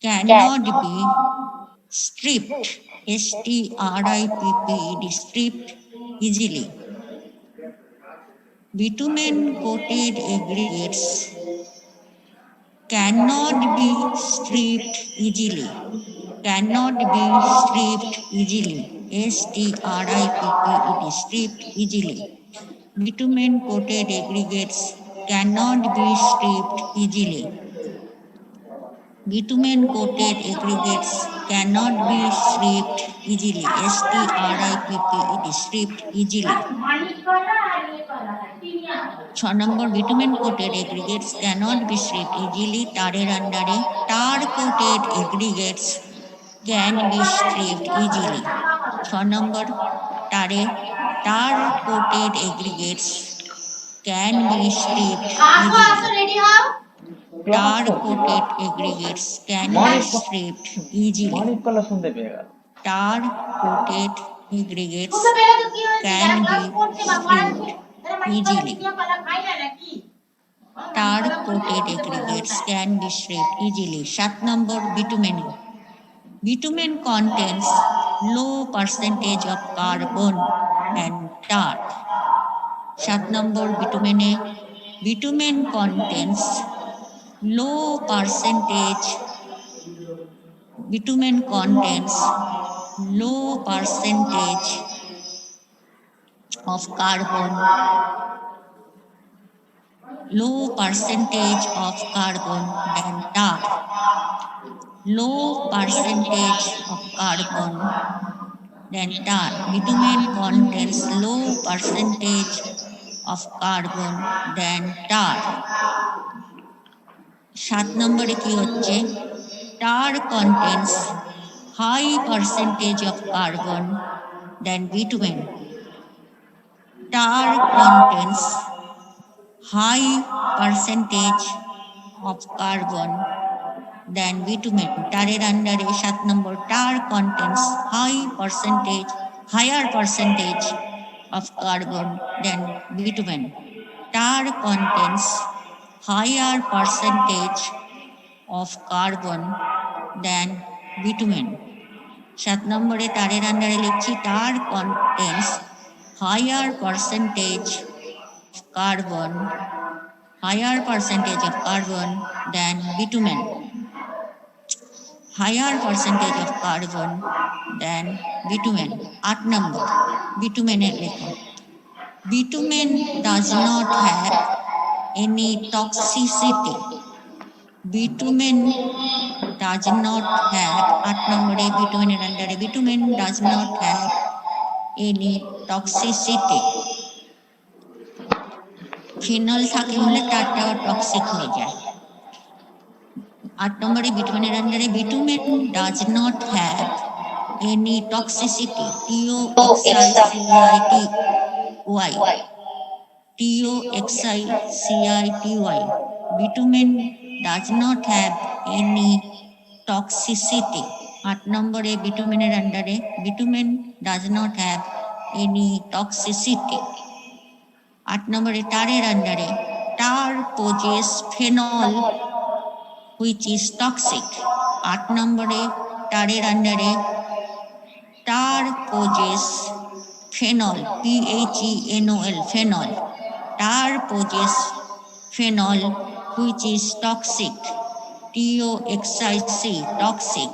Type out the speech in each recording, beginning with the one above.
cannot be stripped, stripped, stripped easily. Bitumen coated aggregates cannot be stripped easily. Cannot be stripped easily. Stripped, stripped easily. Bitumen coated aggregates cannot be stripped easily. Bitumen coated aggregates cannot be stripped easily. Stripped, stripped easily. 6 number bitumen coated aggregates cannot be stripped easily. তারের আন্ডারে tar coated aggregates can be stripped easily. 6 নম্বর তারে tar coated aggregates can be stripped easily. Tar coated aggregates can be stripped easily. Tar coated aggregates can be stripped easily. Tar coated aggregates can be stripped easily. 7 number bitumen. Bitumen contains low percentage of carbon and tar. 7 number bitumen contains low percentage of carbon than tar. Low percentage of carbon than tar. Bitumen contains low percentage of carbon than tar. 7 নম্বরে কি হচ্ছে tar contains high percentage of carbon than bitumen. Tar contains high percentage of carbon than bitumen. Tarer আন্ডারে 7 নম্বর tar contains higher percentage of carbon than bitumen. Tar contains higher percentage of carbon than bitumen. 7 নম্বরে তারের আন্ডারে লিখছি tar contains higher percentage of carbon than bitumen. Higher percentage of carbon than bitumen. 8 number bitumen লেখো bitumen does not have any toxicity. Bitumen does not have 8 নম্বরে bitumen আন্ডারে bitumen does not have any toxicity. Phenol থাকে বলে তারটাও toxic হয়ে যায়। 8 নম্বরে bitumen আন্ডারে bitumen does not have any toxicity. TOXICITY. Bitumen does not have any toxicity. 8 নম্বরে bitumen আন্ডারে bitumen does not have any toxicity. 8 নম্বরে তারের আন্ডারে tar poses phenol which is toxic. 8 নম্বরে তারের আন্ডারে tar poses phenol phenol. Tar poses phenol which is toxic. TOXIC toxic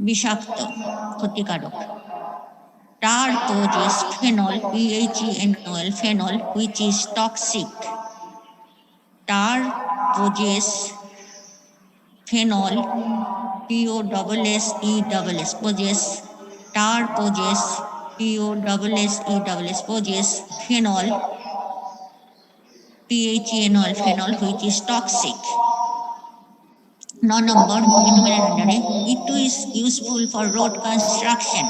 বিষাক্ত ক্ষতিকারক. Tar poses phenol phenol which is toxic. Tar poses phenol poses tar poses poses phenol phenol which is toxic. 9 number bitumen আন্ডারে it is useful for road construction.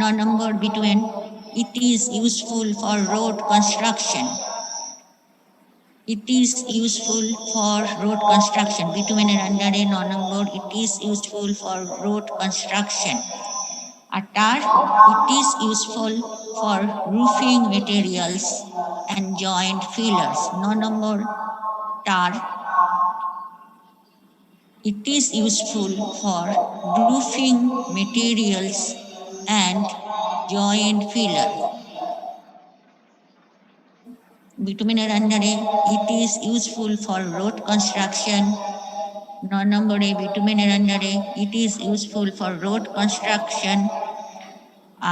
9 number bitumen it is useful for road construction. It is useful for road construction. Bitumen আন্ডারে 9 number it is useful for road construction. R tar it is useful for roofing materials and joint fillers. 9 number tar It is useful for roofing materials and joint filler. Bitumener under it is useful for road construction. Non-number bitumener under it is useful for road construction.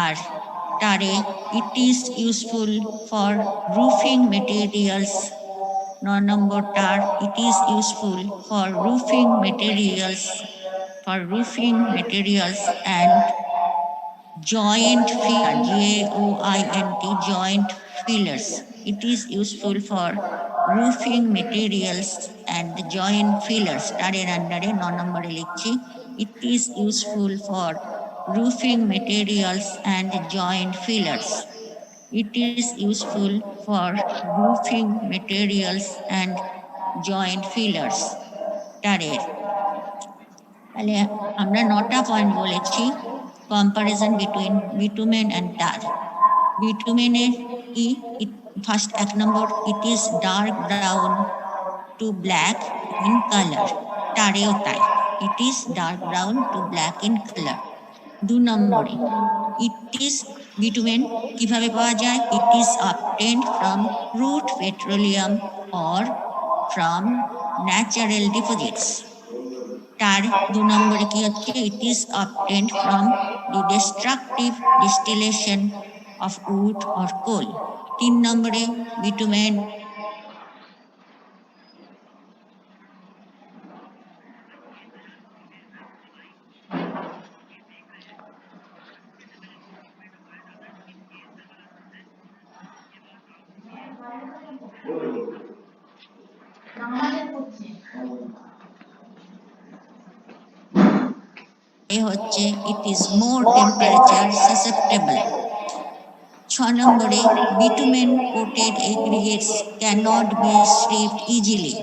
আর তারে it is useful for roofing materials. 9 number tar it is useful for roofing materials and joint filler, joint joint fillers. It is useful for roofing materials and joint fillers. তারের আন্ডারে 9 নম্বরে লিখছি it is useful for roofing materials and joint fillers. It is useful for roofing materials and joint fillers. তারের তাহলে আমরা 9টা point বলেছি comparison between bitumen and tar. বিটুমেনের কি ফার্স্ট 1 নম্বর it is dark brown to black in colour. টারেও তাই, it is dark brown to black in colour. 2 নম্বরে ইট ইজ বিটুমেন কিভাবে পাওয়া যায়? It is obtained from crude petroleum or from natural deposits. তার 2 নম্বরে কি হচ্ছে? It is obtained from the destructive distillation of wood or coal. 3 নম্বরে bitumen হচ্ছে it is more temperature susceptible. 6 নম্বরে bitumen coated aggregates cannot be stripped easily.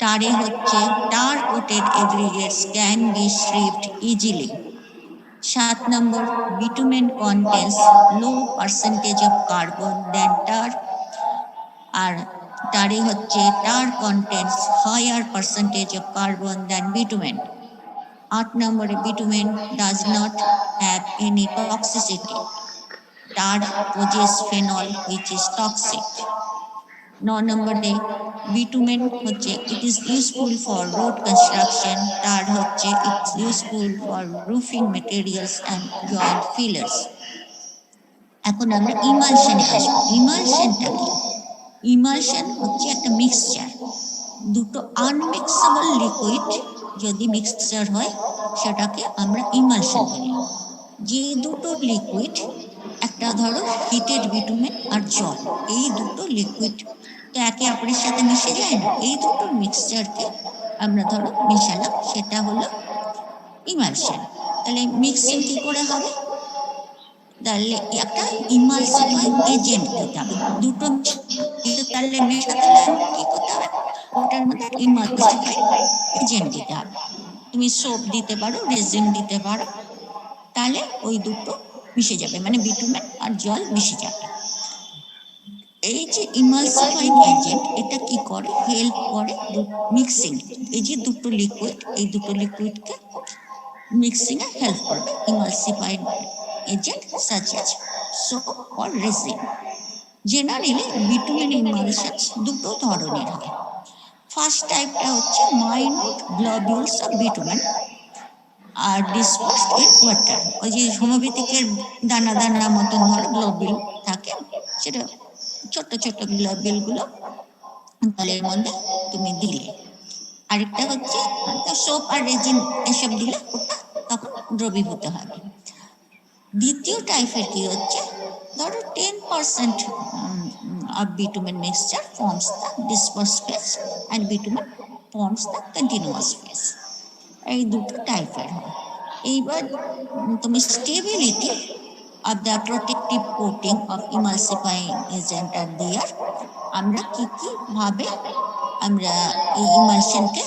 তারে হচ্ছে tar coated aggregates can be stripped easily. 7 নম্বর bitumen contains low percentage of carbon than tar. আর তারে হচ্ছে tar contains higher percentage of carbon than bitumen. 8 নম্বরে bitumen does not have any toxicity. Tar possesses phenol which is toxic. 9 নম্বরে bitumen হচ্ছে it is useful for road construction. Tar হচ্ছে it is useful for roofing materials and joint fillers. এখন আমরা ইমালশনে আসবো। ইমালশনটা কি? Emulsion হচ্ছে একটা মিক্সচার, দুটো আনমিক্সেবল লিকুইড যদি মিক্সচার হয় সেটাকে আমরা ইমালশন বলি। যে দুটো লিকুইড, একটা ধরো হিটেড বিটুমেন আর জল, এই দুটো লিকুইড তো একে অপরের সাথে মিশে যায় না, এই দুটো মিক্সচারকে আমরা ধরো মেশালাম, সেটা হলো ইমালশন। তাহলে মিক্সিং কি করে হবে? তাহলে একটা ইমালসিফাই এজেন্ট দিতে হবে, দুটো তাহলে মেশাতে কি করতে হবে? ওটার মধ্যে ইমালসিফাই এজেন্ট দিতে হবে। তুমি সোপ দিতে পারো, রেজিন দিতে পারো, তাহলে ওই দুটো মিশে যাবে, মানে বিটুমেন আর জল মিশে যাবে। এই যে ইমালসিফাইং এজেন্ট, এটা কি করে? হেল্প করে মিক্সিং। এই যে দুটো লিকুইড, এই দুটো লিকুইডকে মিক্সিং এ হেল্প করবে emulsifying agent such as soap or resin. Generally bitumen emulsions দুটো ধরনের হয়। ফার্স্ট টাইপটা হচ্ছে minute globules of bitumen are disposed in water. ওই যে হোমিওপ্যাথিকের দানা দানা মতন ধরো গ্লোবিউল থাকে, সেটা ছোট ছোট গ্লোবিউলগুলো জলের মধ্যে তুমি দিলে। আরেকটা হচ্ছে সোপ আর রেজিন এসব দিলে ওটা তখন দ্রবীভূত হবে। দ্বিতীয় টাইপের কি হচ্ছে, ধরো 10% of bitumen mixture forms the dispersed phase and bitumen forms the continuous phase. এই দুটো টাইপের হয়। এইবার তুমি stability of the protective coating of emulsifying agent are there. আমরা কি কি ভাবে আমরা এই ইমালশনকে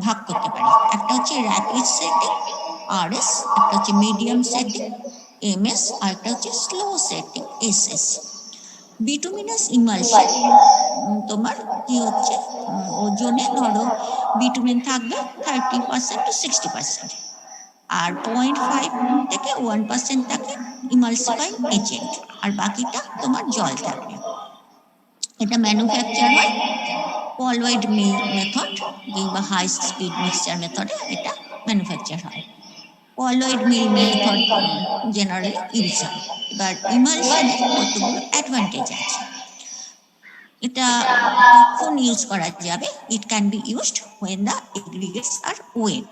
ভাগ করতে পারি? একটা হচ্ছে র্যাপিড সেটিং RS, একটা হচ্ছে মিডিয়াম সেটিং MS, আর একটা হচ্ছে slow setting SS। Bituminous emulsion তোমার কি হচ্ছে, ওজনে ধরো বিটুমিন থাকবে 30% to 60%, আর 0.5 থেকে 1% থাকে ইমালসিফাইং এজেন্ট, আর বাকিটা তোমার জল থাকবে। এটা ম্যানুফ্যাকচার হয় কলয়েড মিল মেথড কিংবা হাই স্পিড মিক্সচার মেথডে এটা ম্যানুফ্যাকচার হয়। কলয়েড মিল মেথড জেনারেলি ইউজ হয়। এবার ইমালশনের কতগুলো অ্যাডভান্টেজ আছে। এটা কখন ইউজ করা যাবে? It can be used when the aggregates are wet,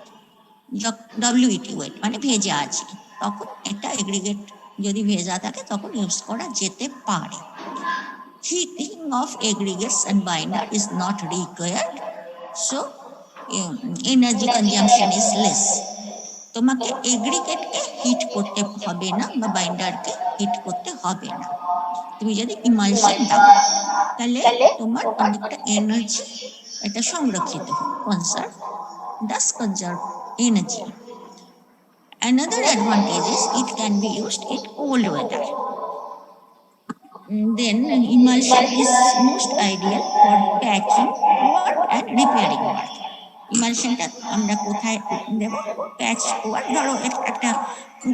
WET wet মানে ভেজা আছে, তখন এটা এগ্রিগেট যদি ভেজা থাকে তখন ইউজ করা যেতে পারে। Heating of aggregates and binder is not required, so energy consumption is less. তোমাকে এগ্রিগেটকে হিট করতে হবে না বা বাইন্ডারকে হিট করতে হবে না। তুমি যদি ইমালশন দাও তাহলে তোমার অনেকটা এনার্জি এটা সংরক্ষিত হয়, conserve energy. Another advantage is it can be used in cold weather. Then emulsion is most ideal for patching work and repairing work. ইমালশনটা আমরা কোথায় দেব? প্যাচ ওয়ার্ক, ধরো একটা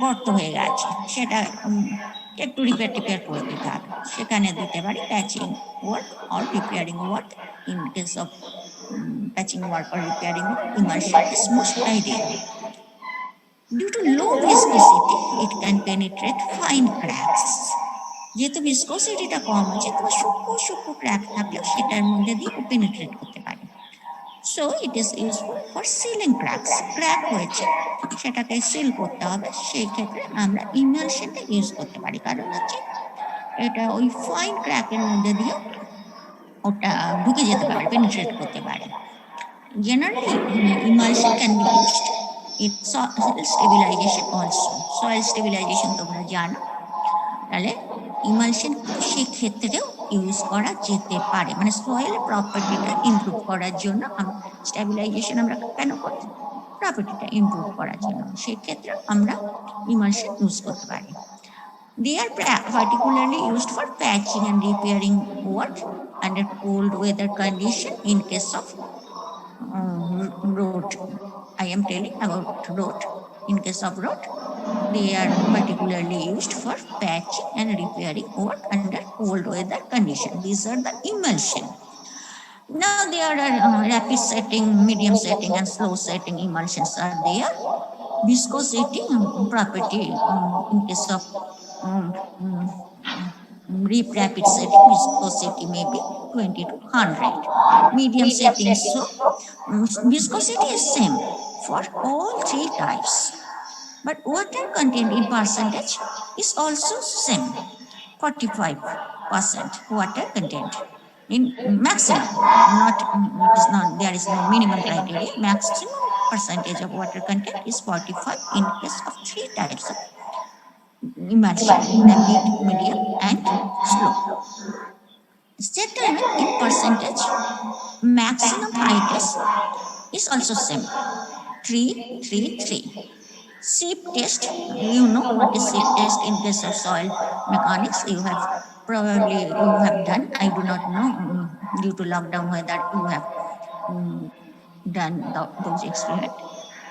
গর্ত হয়ে গেছে, সেটা একটু রিপেয়ার করে দিতে হবে, সেখানে দিতে পারি patching work or repairing work. In case of patching work or repairing work, emulsion is most ideal. Due to low viscosity, it can penetrate fine cracks. যেহেতু ভিসকোসিটিটা কম আছে, তোমার সূক্ষ্ম সূক্ষ্ম ক্র্যাক থাকলেও সেটার মধ্যে দিয়ে পেনিট্রেট করতে পারে। So it is useful for ceiling cracks. Crack হয়েছে, সেটাকে সিল করতে হবে, সেই ক্ষেত্রে আমরা ইমালশনটা ইউজ করতে পারি, কারণ হচ্ছে এটা ওই ফাইন ক্র্যাকের মধ্যে দিয়ে ওটা ঢুকে যেতে পারে, পেনিট্রেট করতে পারে। Generally, emulsion can be used in soil stabilization also. Soil stabilization তোমরা জানো, তাহলে ইমালশন সেক্ষেত্রেও ইউজ করা যেতে পারে, মানে সয়েল প্রপার্টিটা ইমপ্রুভ করার জন্য। স্টেবিলাইজেশন আমরা কেন করি? প্রপার্টিটা ইমপ্রুভ করার জন্য, সেক্ষেত্রে আমরা ইমালশন ইউজ করতে পারি। They are particularly used for patching and repairing work under cold weather condition. In case of road, I am telling about road. In case of road, they are particularly used for patching and repairing work under cold weather condition. These are the emulsion. Now there are rapid setting, medium setting, and slow setting emulsions are there. Viscosity property in case of rapid setting, viscosity may be 20 to 100. Medium setting, so viscosity is same for all three types, but water content in percentage is also same, 45% water content in maximum, there is no minimum criteria. Maximum percentage of water content is 45 in case of three types of emulsion: rapid, medium, and slow. Settlement in percentage, maximum tightness is also same, 333. Seep test, you know what is seep test in case of soil mechanics. You have done. I do not know due to lockdown whether you have done those experiments.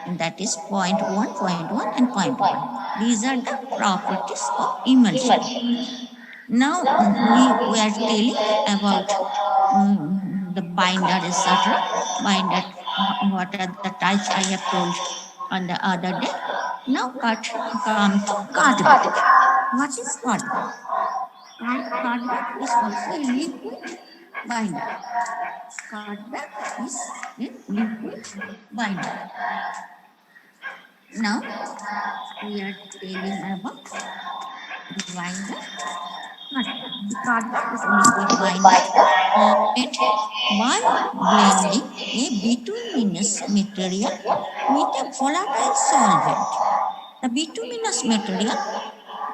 And that is 0.1, 0.1, and 0.1. These are the properties of emulsion. Now we are telling about the binder, etc. Binder, what are the types I have told on the other day. Now come to cardboard. What is cardboard? Cardboard is also a liquid binder. Cardboard is a liquid binder. Now we are telling about the binder. The cardboard is a liquid binder made by blending a bituminous material with a volatile solvent. The bituminous material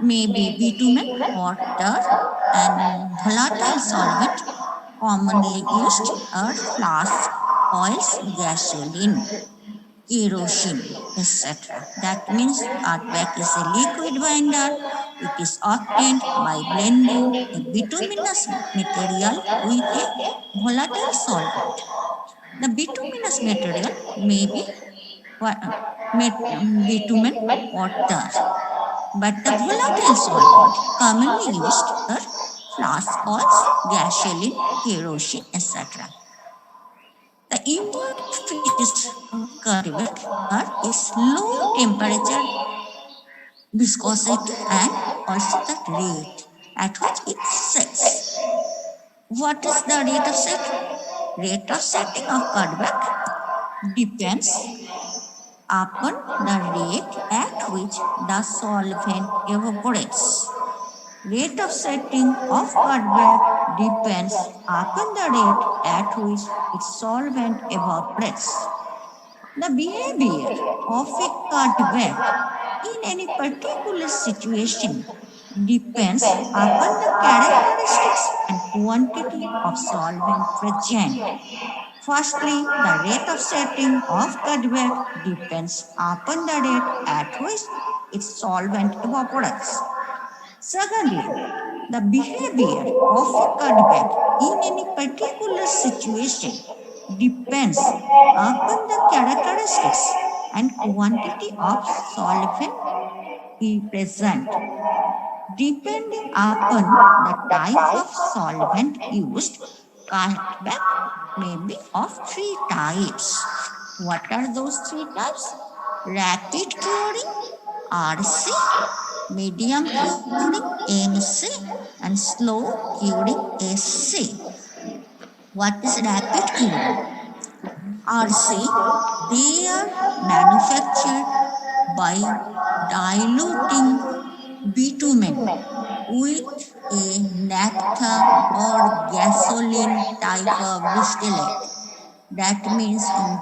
may be bitumen or tar, and volatile solvent commonly used are flask oils, gasoline, kerosene, etc. That means cardback is a liquid binder. It is obtained by blending a bituminous material with a volatile solvent. The bituminous material may be bitumen or tar, but the volatile solvent commonly used are flask oils, gasoline, kerosene, etc. The important features of cultivar are its low temperature viscosity and also the rate at which it sets. What is the rate of set? Rate of setting of cultivar depends upon the rate at which the solvent evaporates. Rate of setting of cultivar depends upon the rate at which its solvent evaporates. The behavior of a cultivar in any particular situation depends upon the characteristics and quantity of solvent present. Firstly, the rate of setting of cultivar depends upon the rate at which its solvent evaporates. Secondly, the behavior of a cultivar in any particular situation depends upon the characteristics and quantity of solvent present. Depending upon the type of solvent used, cultivar may be of three types. What are those three types? Rapid curing, RC, medium curing, MC, and slow curing, SC. What is rapid curing? RC, they are manufactured by diluting bitumen with a naphtha or gasoline type of distillate. That means in